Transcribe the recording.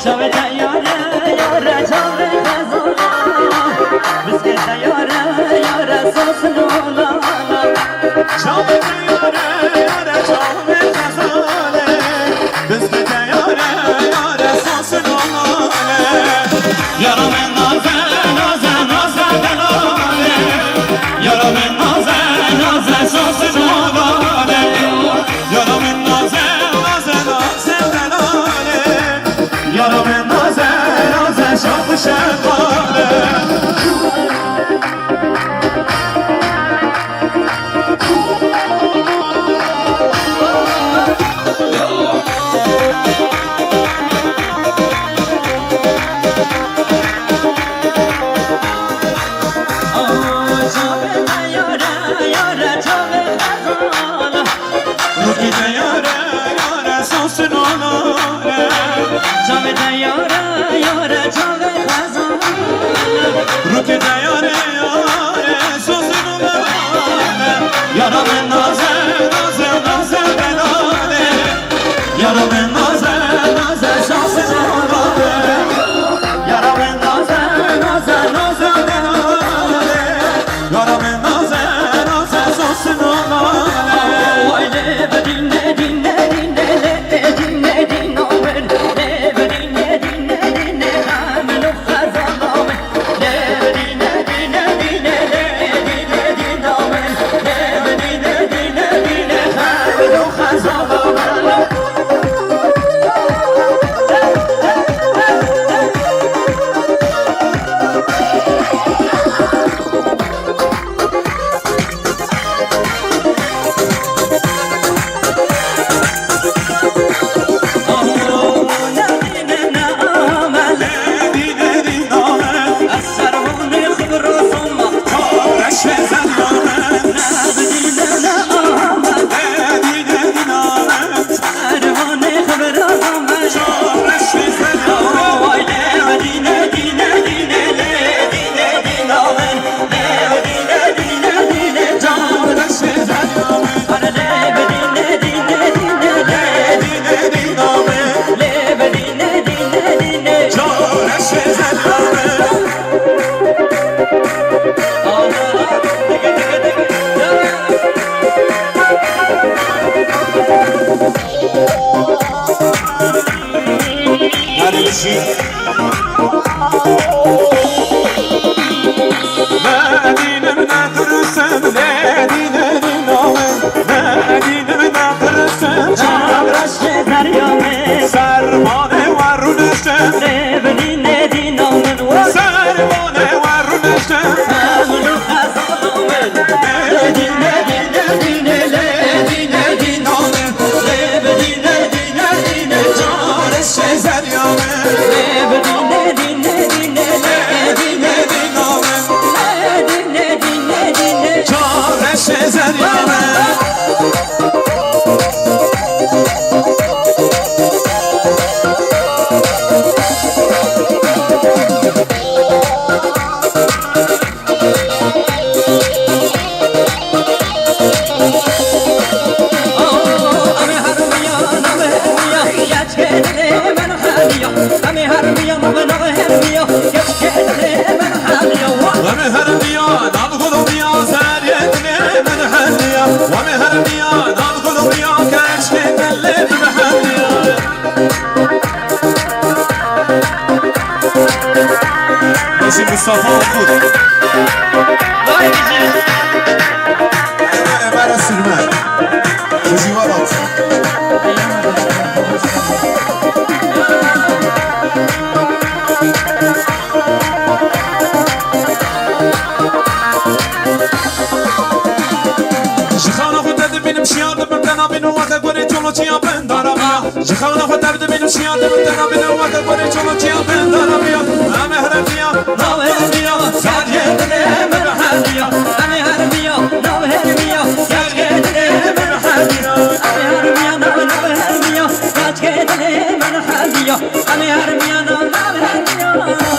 شابت یاره یاره شابت خزانا بسکت یاره یاره سوس نولانا شابت یاره یاره شابت خزانا بسکت یاره یاره سوس نولانا یارم نازه نازه نازه دلاله یارم نازه نازه سوس نولانا یارم نازه نازه نازه دلاله یارم نازه نازه شاپ شقاله مصطفى وفود برا سلمان وزيوارات جخانا خود ببینم شیاد بمدنا بینو وقت گوری چلو چیا بندارم جخانا خود ببینم شیاد بمدنا بینو وقت گوری چلو چیا بندارم همه هرمیا نام هرمیا سریع دل من هرمیا همه هرمیا نام هرمیا سریع دل من هرمیا همه هرمیا نام هرمیا سریع دل من هرمیا همه هرمیا نام هرمیا